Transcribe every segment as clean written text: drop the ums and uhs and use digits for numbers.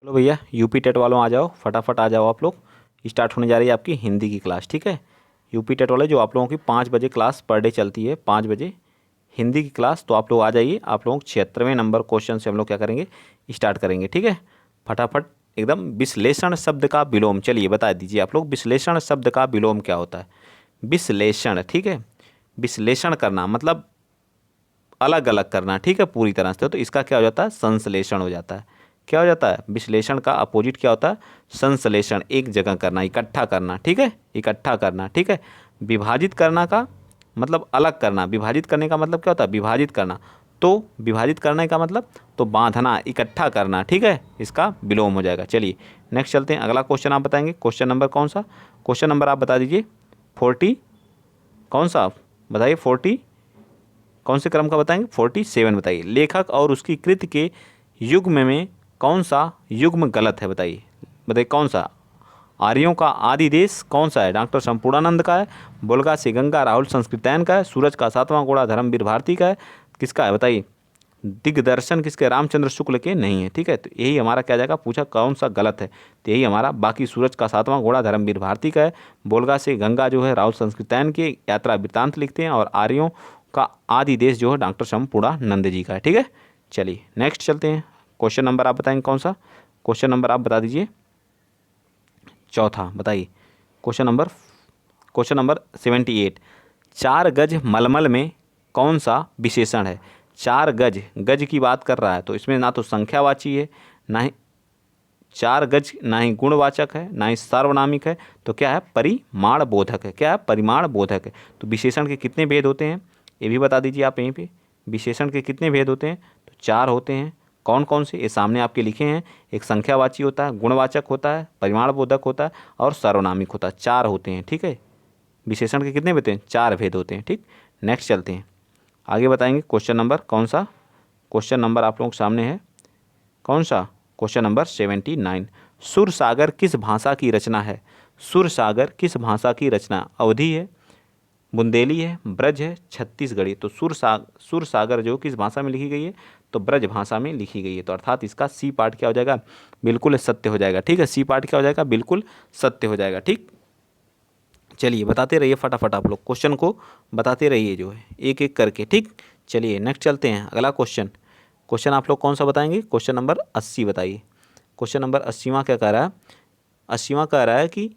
चलो भैया UP TET वालों आ जाओ, फटाफट आ जाओ आप लोग। स्टार्ट होने जा रही है आपकी हिंदी की क्लास, ठीक है। यूपी टेट वाले जो आप लोगों की 5 बजे क्लास पर डे चलती है, 5 बजे हिंदी की क्लास। तो आप लोग आ जाइए। आप लोग 76वें नंबर क्वेश्चन से हम लोग क्या करेंगे, स्टार्ट करेंगे, ठीक है। फटाफट एकदम। विश्लेषण शब्द का विलोम, चलिए बता दीजिए आप लोग, विश्लेषण शब्द का विलोम क्या होता है। विश्लेषण, ठीक है। विश्लेषण करना मतलब अलग अलग करना, ठीक है, पूरी तरह से। तो इसका क्या हो जाता है, संश्लेषण हो जाता है। क्या हो जाता है, विश्लेषण का अपोजिट क्या होता है, संश्लेषण। एक जगह करना, इकट्ठा करना, ठीक है, इकट्ठा करना, ठीक है। विभाजित करना का मतलब अलग करना, विभाजित करने का मतलब क्या होता है, विभाजित करना। तो विभाजित करने का मतलब तो बांधना, इकट्ठा करना, ठीक है, इसका विलोम हो जाएगा। चलिए नेक्स्ट चलते हैं। अगला क्वेश्चन आप बताएंगे, क्वेश्चन नंबर कौन सा, क्वेश्चन नंबर आप बता दीजिए 40, कौन सा बताइए, 40 कौन से क्रम का बताएंगे, 47 बताइए। लेखक और उसकी कृति के युग्म में कौन सा युग्म गलत है, बताइए बताइए कौन सा। आर्यों का आदि देश कौन सा है, डॉक्टर संपूर्णानंद का है। बोलगा से गंगा राहुल संस्कृतायन का है। सूरज का सातवां घोड़ा धर्मवीर भारती का है। किसका है बताइए, दिग्दर्शन किसके, रामचंद्र शुक्ल के नहीं है, ठीक है। तो यही हमारा क्या जाएगा, पूछा कौन सा गलत है, तो यही हमारा। बाकी सूरज का सातवां घोड़ा धर्मवीर भारती का है। बोलगा से गंगा जो है राहुल संस्कृतायन की यात्रा वृत्तांत लिखते हैं। और आर्यों का आदि देश जो है डॉक्टर संपूर्णानंद जी का है, ठीक है। चलिए नेक्स्ट चलते हैं। क्वेश्चन नंबर आप बताएंगे कौन सा, क्वेश्चन नंबर आप बता दीजिए चौथा, बताइए क्वेश्चन नंबर 78। 4 गज मलमल में कौन सा विशेषण है। 4 गज, गज की बात कर रहा है, तो इसमें ना तो संख्यावाची है, ना ही 4 गज, ना ही गुणवाचक है, ना ही सार्वनामिक है। तो क्या है, परिमाण बोधक है। क्या है, परिमाण बोधक है। तो विशेषण के कितने भेद होते हैं, ये भी बता दीजिए आप यहीं पे। विशेषण के कितने भेद होते हैं, तो 4 होते हैं। कौन कौन से, ये सामने आपके लिखे हैं। एक संख्यावाची होता है, गुणवाचक होता है, परिमाण बोधक होता है और सार्वनामिक होता है। 4 होते हैं, ठीक है। विशेषण के कितने भेद हैं, 4 भेद होते हैं, ठीक। नेक्स्ट चलते हैं, आगे बताएंगे। क्वेश्चन नंबर कौन सा, क्वेश्चन नंबर आप लोगों के सामने है कौन सा, क्वेश्चन नंबर 79। सुर सागर किस भाषा की रचना है। सुर सागर किस भाषा की रचना, अवधी है, बुंदेली है, ब्रज है, छत्तीसगढ़ी। तो सुर सागर जो किस भाषा में लिखी गई है, तो ब्रज भाषा में लिखी गई है। तो अर्थात इसका सी पार्ट क्या हो जाएगा, बिल्कुल सत्य हो जाएगा, ठीक है। सी पार्ट क्या हो जाएगा, बिल्कुल सत्य हो जाएगा, ठीक। चलिए बताते रहिए फटाफट, आप लोग क्वेश्चन को बताते रहिए जो है, एक एक करके, ठीक। चलिए नेक्स्ट चलते हैं। अगला क्वेश्चन, क्वेश्चन आप लोग कौन सा बताएंगे, क्वेश्चन नंबर 80 बताइए। क्वेश्चन नंबर 80वां क्या कह रहा है, 80वां कह रहा है कि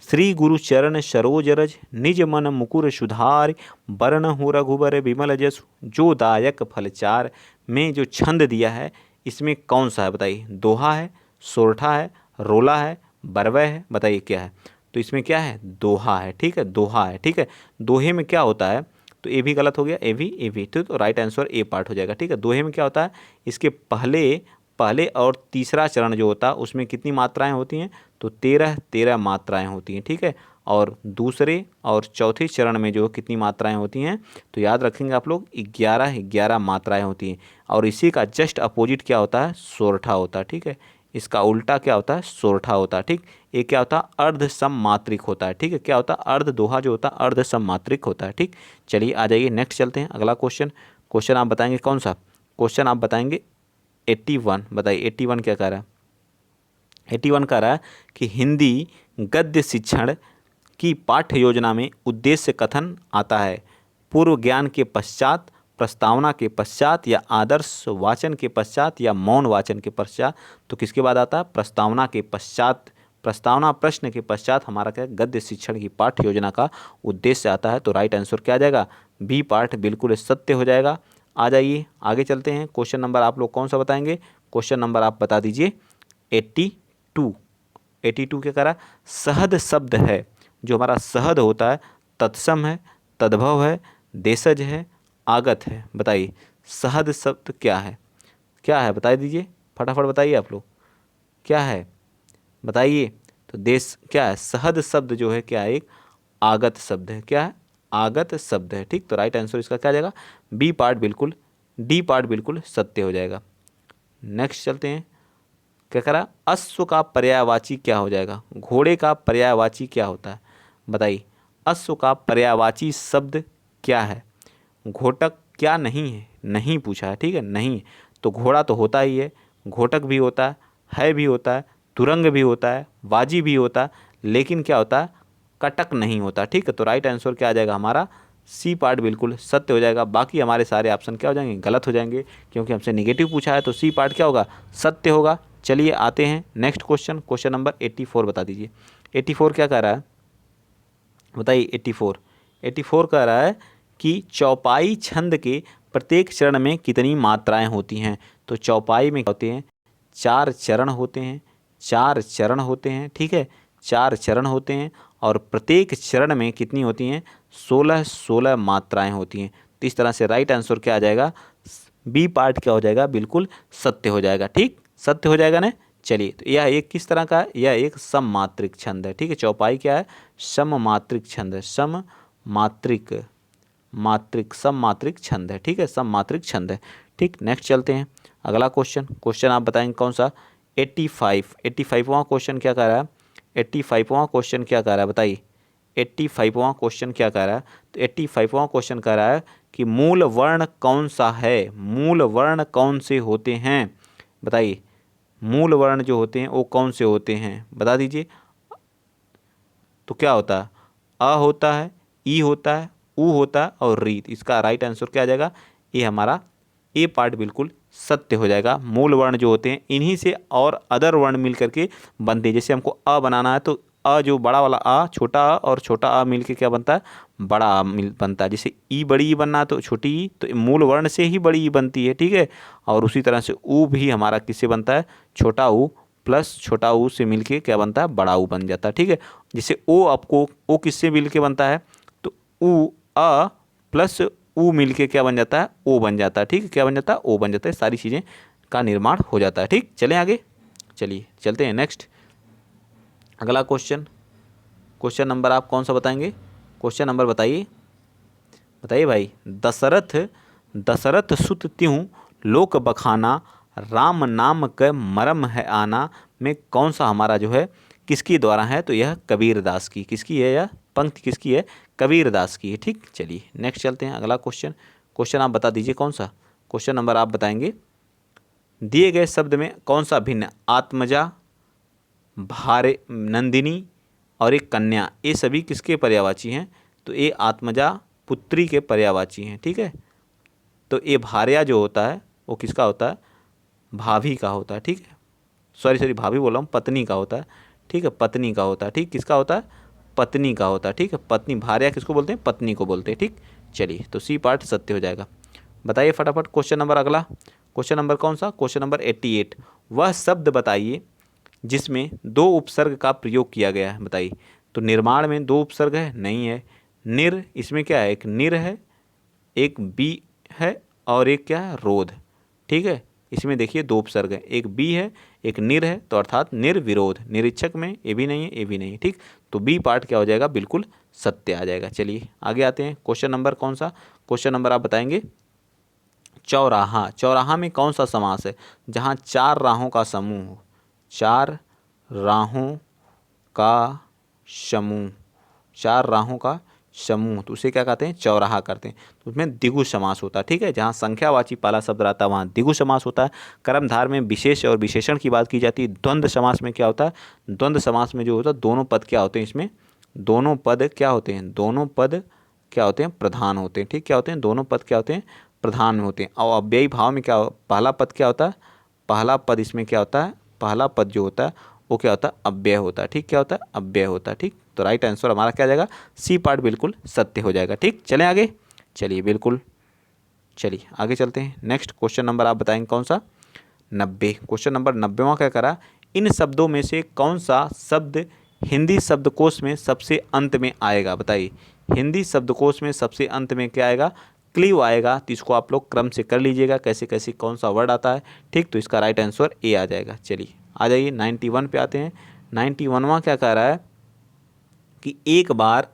श्री गुरु चरण सरोज रज निज मन मुकुर सुधार बरन हो रघुबर विमल जसु जो दायक फलचार। में जो छंद दिया है इसमें कौन सा है, बताइए। दोहा है, सोरठा है, रोला है, बरवै है, बताइए क्या है। तो इसमें क्या है, दोहा है, ठीक है, दोहा है, ठीक है। दोहे में क्या होता है, तो ए भी गलत हो गया, ए भी तो राइट आंसर ए पार्ट हो जाएगा, ठीक है। दोहे में क्या होता है, इसके पहले पहले और तीसरा चरण जो होता है उसमें कितनी मात्राएं होती हैं, तो 13 मात्राएं होती हैं, ठीक है। और दूसरे और चौथे चरण में जो कितनी मात्राएं होती हैं, तो याद रखेंगे आप लोग, 11 मात्राएं होती हैं। और इसी का जस्ट अपोजिट क्या होता है, सोरठा होता है, ठीक है। इसका उल्टा क्या होता है, सोरठा होता है, ठीक। ये क्या होता है, अर्ध सममात्रिक होता है, ठीक है। क्या होता है, अर्ध दोहा जो होता है अर्ध सममात्रिक होता है, ठीक। चलिए आ जाइए नेक्स्ट चलते हैं। अगला क्वेश्चन, क्वेश्चन आप बताएंगे कौन सा, क्वेश्चन आप बताएंगे 81, बताइए 81 क्या कह रहा है। 81 कह रहा है कि हिंदी गद्य शिक्षण की पाठ्य योजना में उद्देश्य कथन आता है, पूर्व ज्ञान के पश्चात, प्रस्तावना के पश्चात, या आदर्श वाचन के पश्चात, या मौन वाचन के पश्चात। तो किसके बाद आता है, प्रस्तावना के पश्चात। प्रस्तावना प्रश्न के पश्चात हमारा क्या, गद्य शिक्षण की पाठ्य योजना का उद्देश्य आता है। तो राइट आंसर क्या आ जाएगा, बी पार्ट बिल्कुल सत्य हो जाएगा। आ जाइए आगे चलते हैं। क्वेश्चन नंबर आप लोग कौन सा बताएंगे, क्वेश्चन नंबर आप बता दीजिए 82। 82 क्या करा, सहद शब्द है, जो हमारा सहद होता है, तत्सम है, तद्भव है, देशज है, आगत है, बताइए। सहद शब्द क्या है, क्या है बता दीजिए फटाफट, बताइए आप लोग क्या है, बताइए। तो देश क्या है, सहद शब्द जो है क्या है, एक आगत शब्द है, क्या है, आगत शब्द है, ठीक। तो राइट आंसर इसका क्या आ जाएगा, बी पार्ट बिल्कुल, डी पार्ट बिल्कुल सत्य हो जाएगा। नेक्स्ट चलते हैं। क्या करा, अश्व का पर्यायवाची क्या हो जाएगा, घोड़े का पर्यायवाची क्या होता है, बताइए। अश्व का पर्यायवाची शब्द क्या है, घोटक क्या नहीं है, नहीं पूछा है, ठीक है, नहीं। तो घोड़ा तो होता ही है, घोटक भी होता है, है भी होता है, तुरंग भी होता है, वाजी भी होता है, लेकिन क्या होता है, कटक नहीं होता। ठीक है, तो राइट आंसर क्या आ जाएगा हमारा, सी पार्ट बिल्कुल सत्य हो जाएगा। बाकी हमारे सारे ऑप्शन क्या हो जाएंगे, गलत हो जाएंगे, क्योंकि हमसे निगेटिव पूछा है, तो सी पार्ट क्या होगा, सत्य होगा। चलिए आते हैं नेक्स्ट क्वेश्चन, क्वेश्चन नंबर 84 बता दीजिए। 84 क्या कह रहा है, बताइए। 84 कह रहा है कि चौपाई छंद के प्रत्येक चरण में कितनी मात्राएं होती हैं। तो चौपाई में क्या होते हैं, 4 चरण होते हैं, 4 चरण होते हैं। ठीक है, 4 चरण होते हैं, और प्रत्येक चरण में कितनी होती हैं, 16 मात्राएं होती हैं। तो इस तरह से राइट आंसर क्या आ जाएगा, बी पार्ट क्या हो जाएगा, बिल्कुल सत्य हो जाएगा। ठीक, सत्य हो जाएगा ना। चलिए, तो यह एक किस तरह का है, यह एक सममात्रिक छंद है। ठीक है, चौपाई क्या है, सममात्रिक छंद है, सममात्रिक छंद है। ठीक है, सममात्रिक छंद है। ठीक, नेक्स्ट चलते हैं, अगला क्वेश्चन। क्वेश्चन आप बताएंगे कौन सा, 85वां क्वेश्चन क्या कह रहा है, 85वां क्वेश्चन क्या कह रहा है, बताइए। 85वां क्वेश्चन क्या कह रहा है, तो 85वां क्वेश्चन कह रहा है कि मूल वर्ण कौन सा है, मूल वर्ण कौन से होते हैं, बताइए। मूल वर्ण जो होते हैं वो कौन से होते हैं, बता दीजिए। तो क्या होता है, अ होता है, ई होता है, उ होता है और रीत। इसका राइट आंसर क्या आ जाएगा, ये हमारा ए पार्ट बिल्कुल सत्य हो जाएगा। मूल वर्ण जो होते हैं इन्हीं से और अदर वर्ण मिल करके बनते हैं। जैसे हमको अ बनाना है, तो अ जो बड़ा वाला आ, छोटा आ और छोटा आ मिल के क्या बनता है, बड़ा आ मिल बनता है। जैसे ई बड़ी ई बनना है तो छोटी ई, तो मूल वर्ण से ही बड़ी ई बनती है। ठीक है, और उसी तरह से ऊ भी हमारा किससे बनता है, छोटा ऊ प्लस छोटा ऊ से मिलके क्या बनता है, बड़ा ऊ बन जाता है। ठीक है, जैसे ओ, आपको ओ किससे मिल के बनता है, तो ऊ, अ प्लस ऊ मिलके क्या बन जाता है, ओ बन जाता है। ठीक है, क्या बन जाता है, ओ बन जाता है। सारी चीज़ें का निर्माण हो जाता है। ठीक, चलें आगे, चलिए चलते हैं नेक्स्ट, अगला क्वेश्चन। क्वेश्चन नंबर आप कौन सा बताएंगे, क्वेश्चन नंबर बताइए, बताइए भाई। दशरथ दशरथ सुत त्यों लोक बखाना, राम नाम क मरम है आना, में कौन सा हमारा जो है किसकी द्वारा है, तो यह कबीरदास की, किसकी है, यह पंक्ति किसकी है, कबीरदास की है। ठीक, चलिए नेक्स्ट चलते हैं, अगला क्वेश्चन। क्वेश्चन आप बता दीजिए कौन सा, क्वेश्चन नंबर आप बताएंगे। दिए गए शब्द में कौन सा भिन्न, आत्मजा, भारे, नंदिनी और एक कन्या, ये सभी किसके पर्यायवाची हैं, तो ये आत्मजा पुत्री के पर्यायवाची हैं। ठीक है, तो ये भार्या जो होता है वो किसका होता है, भाभी का होता है। ठीक है, सॉरी भाभी बोल रहा हूँ, पत्नी का होता है। ठीक है, पत्नी का होता है। ठीक, किसका होता है, पत्नी का होता है। ठीक है, पत्नी, भार्या किसको बोलते हैं, पत्नी को बोलते हैं। ठीक, चलिए, तो सी पार्ट सत्य हो जाएगा। बताइए फटाफट क्वेश्चन नंबर अगला, क्वेश्चन नंबर कौन सा, क्वेश्चन नंबर 88। वह शब्द बताइए जिसमें 2 उपसर्ग का प्रयोग किया गया है, बताइए। तो निर्माण में 2 उपसर्ग है, नहीं है। निर, इसमें क्या है, एक निर है, एक बी है और एक क्या है, रोध। ठीक है, इसमें देखिए 2 उपसर्ग है, एक बी है एक निर है, तो अर्थात निर्विरोध। निरीक्षक में ए भी नहीं है, ए भी नहीं है। ठीक, तो बी पार्ट क्या हो जाएगा, बिल्कुल सत्य आ जाएगा। चलिए आगे आते हैं, क्वेश्चन नंबर कौन सा, क्वेश्चन नंबर आप बताएंगे। चौराहा, चौराहा में कौन सा समास है, जहाँ 4 राहों का समूह हो, 4 राहों का समूह, 4 राहों का समूह, तो उसे क्या कहते हैं, चौराहा करते हैं। तो उसमें द्विगु समास होता है। ठीक है, जहाँ संख्यावाची पहला शब्द रहता है वहाँ द्विगु समास होता है। कर्मधार में विशेष और विशेषण की बात की जाती है। द्वंद्व समास में क्या होता है, द्वंद्व समास में जो होता है दोनों पद क्या होते हैं, इसमें दोनों पद क्या होते हैं, दोनों पद क्या होते हैं, प्रधान होते हैं। ठीक, क्या होते हैं, दोनों पद क्या होते हैं, प्रधान में होते हैं। और अव्ययी भाव में क्या, पहला पद क्या होता है, पहला पद इसमें क्या होता है, पहला पद जो होता है वो क्या होता है, अव्यय होता है। ठीक, क्या होता है, अव्यय होता है। ठीक, तो राइट आंसर हमारा क्या आ जाएगा, सी पार्ट बिल्कुल सत्य हो जाएगा। ठीक, चलें आगे, चलिए बिल्कुल, चलिए आगे चलते हैं। नेक्स्ट क्वेश्चन नंबर आप बताएंगे कौन सा, 90। क्वेश्चन नंबर 90वां क्या करा, इन शब्दों में से कौन सा शब्द हिंदी शब्दकोश में सबसे अंत में आएगा, बताइए। हिंदी शब्दकोश में सबसे अंत में क्या आएगा, क्लीव आएगा। तो इसको आप लोग क्रम से कर लीजिएगा, कैसे कैसे कौन सा वर्ड आता है। ठीक, तो इसका राइट आंसर ए आ जाएगा। चलिए आ जाइए 91 पे आते हैं। 91वां क्या कह रहा है कि एक बार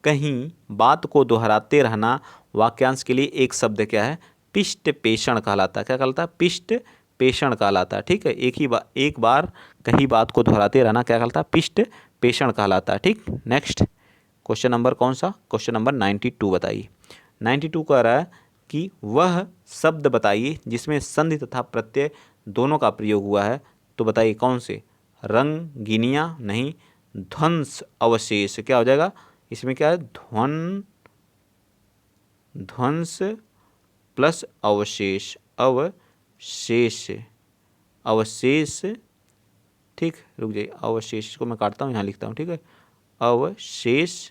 कहीं बात को दोहराते रहना वाक्यांश के लिए एक शब्द क्या है, पिष्ट पेषण कहलाता है। क्या कहलाता है, पिष्ट पेषण कहलाता है। ठीक है, एक बार कहीं बात को दोहराते रहना क्या कहलाता है, पिष्ट पेषण कहलाता है। ठीक, नेक्स्ट क्वेश्चन नंबर कौन सा, क्वेश्चन नंबर 92 बताइए। 92 कह रहा है कि वह शब्द बताइए जिसमें संधि तथा प्रत्यय दोनों का प्रयोग हुआ है। तो बताइए कौन से? रंगीनियाँ नहीं, ध्वंस अवशेष। क्या हो जाएगा इसमें? क्या है? ध्वंस प्लस अवशेष, अवशेष, अवशेष। ठीक, रुक जाइए, अवशेष को मैं काटता हूँ, यहाँ लिखता हूँ, ठीक है, अवशेष।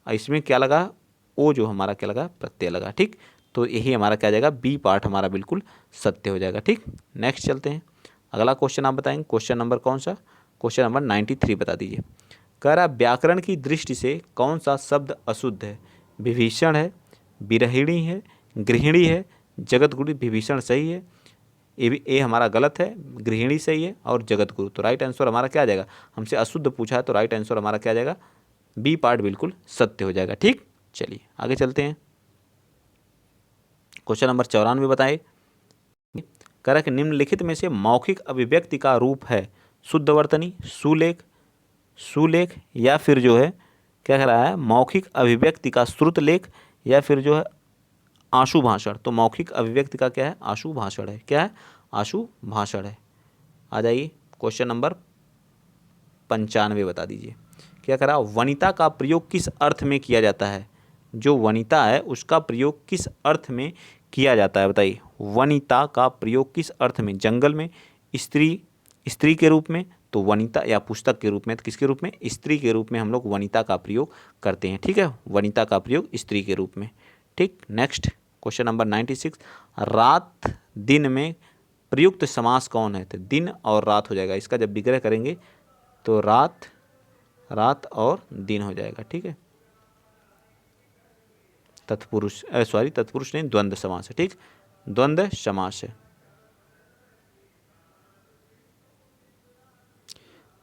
इसमें क्या लगा? ओ जो हमारा क्या लगा? प्रत्यय लगा। ठीक, तो यही हमारा क्या जाएगा? बी पार्ट हमारा बिल्कुल सत्य हो जाएगा। ठीक, नेक्स्ट चलते हैं। अगला क्वेश्चन आप बताएंगे, क्वेश्चन नंबर कौन सा? क्वेश्चन नंबर 93 बता दीजिए। कह रहा व्याकरण की दृष्टि से कौन सा शब्द अशुद्ध है? विभीषण है, विरहिणी है, गृहिणी है, जगतगुरु। विभीषण सही है, ए हमारा गलत है, गृहिणी सही है और जगतगुरु। तो राइट आंसर हमारा क्या आ जाएगा? हमसे अशुद्ध पूछा है तो राइट आंसर हमारा क्या आ जाएगा? बी पार्ट बिल्कुल सत्य हो जाएगा। ठीक, चलिए आगे चलते हैं। क्वेश्चन नंबर 94 बताए। कह रहा कि निम्नलिखित में से मौखिक अभिव्यक्ति का रूप है शुद्ध वर्तनी, सुलेख, सुलेख, या फिर जो है क्या कह रहा है? मौखिक अभिव्यक्ति का श्रुत लेख, या फिर जो है आशु भाषण। तो मौखिक अभिव्यक्ति का क्या है? आशु भाषण है। क्या है? आशु भाषण है। आ जाइए क्वेश्चन नंबर 95 बता दीजिए। क्या कह रहा? वनिता का प्रयोग किस अर्थ में किया जाता है? जो वनिता है उसका प्रयोग किस अर्थ में किया जाता है? बताइए, वनिता का प्रयोग किस अर्थ में? जंगल में, स्त्री, स्त्री के रूप में, तो वनिता, या पुस्तक के रूप में, तो किसके रूप में? स्त्री के रूप में हम लोग वनिता का प्रयोग करते हैं। ठीक है, वनिता का प्रयोग स्त्री के रूप में। ठीक, नेक्स्ट क्वेश्चन नंबर 96। रात दिन में प्रयुक्त समास कौन है? तो दिन और रात हो जाएगा। इसका जब विग्रह करेंगे तो रात, रात और दिन हो जाएगा। ठीक है, तत्पुरुष, सॉरी तत्पुरुष नहीं, द्वंद्व समास है। ठीक, द्वंद्व समास है।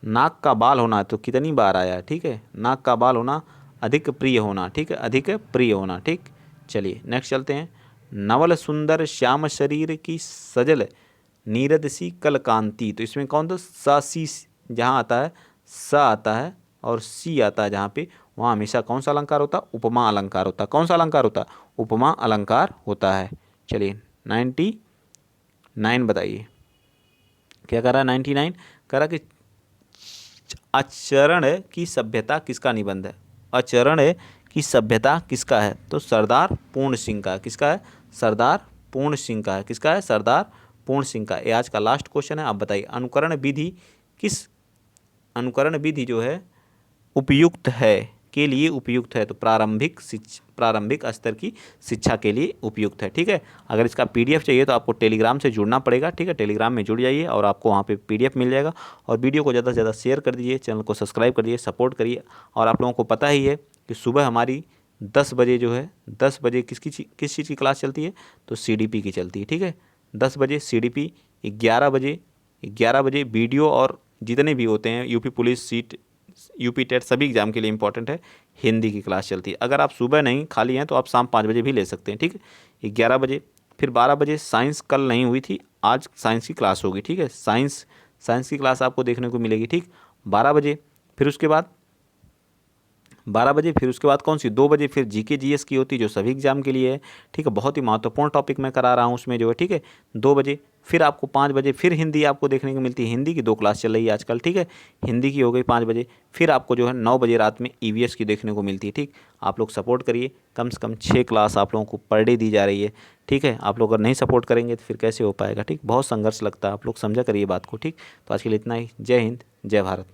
नाक का बाल होना, तो कितनी बार आया? ठीक है, नाक का बाल होना, अधिक प्रिय होना। ठीक है, अधिक प्रिय होना। ठीक, चलिए नेक्स्ट चलते हैं। नवल सुंदर श्याम शरीर की सजल नीरद सी कल कांति। तो इसमें कौन? तो सा सी जहाँ आता है, सा आता है और सी आता है जहाँ पे, वहाँ हमेशा कौन सा अलंकार होता है? उपमा अलंकार होता है। कौन सा अलंकार होता है? उपमा अलंकार होता है। चलिए 99 बताइए। क्या कह रहा है? 99 कह रहा कि आचरण की सभ्यता किसका निबंध है? आचरण की सभ्यता किसका है? तो सरदार पूर्ण सिंह का। किसका है? सरदार पूर्ण सिंह का है। किसका है? सरदार पूर्ण सिंह का। ये आज का लास्ट क्वेश्चन है। आप बताइए, अनुकरण विधि किस, अनुकरण विधि जो है उपयुक्त है, के लिए उपयुक्त है? तो प्रारंभिक स्तर की शिक्षा के लिए उपयुक्त है। ठीक है, अगर इसका पीडीएफ चाहिए तो आपको टेलीग्राम से जुड़ना पड़ेगा। ठीक है, टेलीग्राम में जुड़ जाइए और आपको वहाँ पे पीडीएफ मिल जाएगा। और वीडियो को ज़्यादा से ज़्यादा शेयर कर दीजिए, चैनल को सब्सक्राइब कर दीजिए, सपोर्ट करिए। और आप लोगों को पता ही है कि सुबह हमारी 10 बजे जो है, 10 बजे किस चीज़ की क्लास चलती है? तो CDP की चलती है। ठीक है, 10 बजे CDP, 11 बजे वीडियो और जितने भी होते हैं UP police, CET, UP TET, सभी एग्जाम के लिए इंपॉर्टेंट है, हिंदी की क्लास चलती है। अगर आप सुबह नहीं खाली हैं तो आप शाम 5 बजे भी ले सकते हैं। ठीक है, 11 बजे। फिर 12 बजे साइंस कल नहीं हुई थी, आज साइंस की क्लास होगी। ठीक है, साइंस की क्लास आपको देखने को मिलेगी। ठीक, 12 बजे। फिर उसके बाद 12 बजे, फिर उसके बाद कौन सी? 2 बजे फिर GK GS की होती है जो सभी एग्जाम के लिए है। ठीक है, बहुत ही महत्वपूर्ण टॉपिक मैं करा रहा हूँ उसमें जो है। ठीक है, 2 बजे। फिर आपको 5 बजे फिर हिंदी आपको देखने को मिलती है। हिंदी की 2 क्लास चल रही है आजकल। ठीक है, हिंदी की हो गई 5 बजे। फिर आपको जो है 9 बजे रात में EVS की देखने को मिलती है। ठीक, आप लोग सपोर्ट करिए, कम से कम 6 क्लास आप लोगों को पर डे दी जा रही है। ठीक है, आप लोग अगर नहीं सपोर्ट करेंगे तो फिर कैसे हो पाएगा? ठीक, बहुत संघर्ष लगता है, आप लोग समझा करिए बात को। ठीक, तो आज के लिए इतना ही। जय हिंद, जय भारत।